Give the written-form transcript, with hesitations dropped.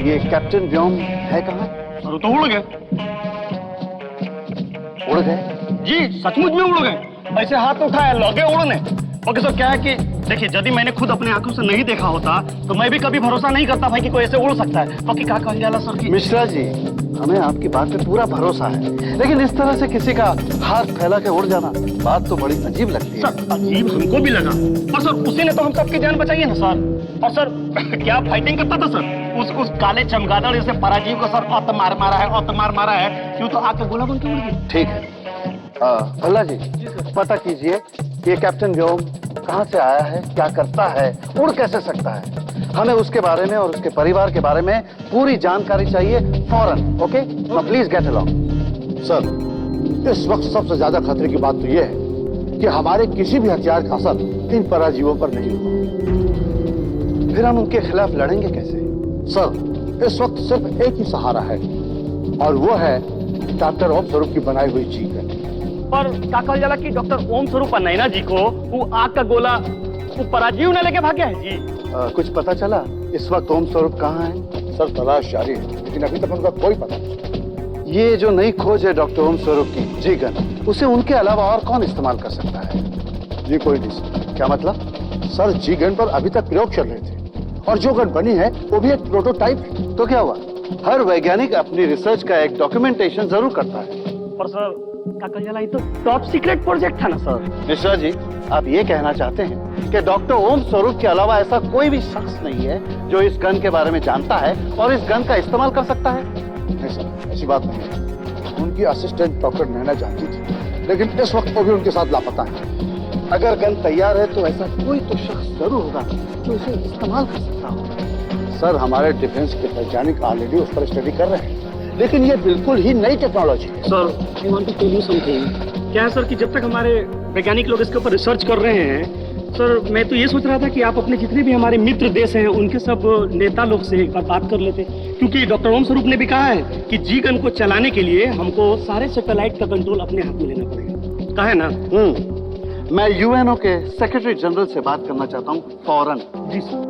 ये कैप्टन व्योम है कहाँ? सर वो तो उड़ गए। उड़ गए? जी सचमुच में उड़ गए। ऐसे हाथ उठाया लगे उड़ने। ओके सर, क्या है कि देखिए यदि मैंने खुद अपने आंखों से नहीं देखा होता तो मैं भी कभी भरोसा नहीं करता भाई कि कोई ऐसे उड़ सकता है। बाकी क्या कहल जाला सर की? मिश्रा जी, हमें आपकी बात पे पूरा भरोसा है, लेकिन इस तरह से किसी का हाथ फैला के उड़ जाना बात तो बड़ी अजीब लगती है। सर अजीब हमको भी लगा, पर सर उसी ने तो हम सबकी जान बचाई है ना सर। और सर क्या फाइटिंग करता था सर? उस काले चमगादड़ जैसे पराजीव को सर औत मार मारा है, क्यों तो आके गोला बन के उड़ गई। ठीक है, भल्ला जी पता कीजिए ये कैप्टन व्योम कहाँ से आया है, क्या करता है, उड़ कैसे सकता है। हमें उसके बारे में और उसके परिवार के बारे में पूरी जानकारी चाहिए फौरन। Okay, please get along. Sir, इस वक्त सबसे ज्यादा खतरे की बात तो यह है कि हमारे किसी भी हथियार का असर इन पराजीवों पर नहीं होगा। फिर हम उनके खिलाफ लड़ेंगे कैसे? सर, इस वक्त सिर्फ एक ही सहारा है और वो है डॉक्टर ओम स्वरूप की बनाई हुई चीज है। पर क्या कहल जाला कि डॉक्टर ओम स्वरूप नैना जी को वो आग का गोला वो पराजीव ने लेके भागे है जी। कुछ पता चला इस वक्त ओम स्वरूप कहाँ है? सर तलाश जारी है, लेकिन अभी तक उनका कोई पता नहीं। ये जो नई खोज है डॉक्टर ओम स्वरूप की, जी गन, उसे उनके अलावा और कौन इस्तेमाल कर सकता है? जी कोई नहीं सर। क्या मतलब? सर जी गन पर अभी तक प्रयोग चल रहे थे और जो गन बनी है वो भी एक प्रोटोटाइप है। तो क्या हुआ? हर वैज्ञानिक अपनी रिसर्च का एक डॉक्यूमेंटेशन जरूर करता है। पर सर क्या कहल जाला, ये तो टॉप सीक्रेट प्रोजेक्ट था ना सर। मिश्रा जी, आप ये कहना चाहते हैं कि डॉक्टर ओम स्वरूप के अलावा ऐसा कोई भी शख्स नहीं है जो इस गन के बारे में जानता है और इस गन का इस्तेमाल कर सकता है? नहीं सर, ऐसी बात नहीं है। उनकी असिस्टेंट डॉक्टर नैना जानती थी, लेकिन इस वक्त वो भी उनके साथ लापता है। अगर गन तैयार है तो ऐसा कोई तो शख्स जरूर होगा जो इसे इस्तेमाल कर सकता हो। सर, हमारे डिफेंस के वैज्ञानिक ऑलरेडी उस पर स्टडी कर रहे हैं, लेकिन ये बिल्कुल ही नई टेक्नोलॉजी है। Sir I want to tell you something. क्या है सर कि जब तक हमारे वैज्ञानिक लोग इसके ऊपर रिसर्च कर रहे हैं सर, मैं तो ये सोच रहा था कि आप अपने जितने भी हमारे मित्र देश हैं उनके सब नेता लोग से एक बार बात कर लेते, क्योंकि डॉक्टर ओम स्वरूप ने भी कहा है कि जी गन को चलाने के लिए हमको सारे सैटेलाइट का कंट्रोल अपने हाथ में लेना पड़ेगा। कहा है ना? मैं यूएनओ के सेक्रेटरी जनरल से बात करना चाहता हूँ फौरन। जी सर।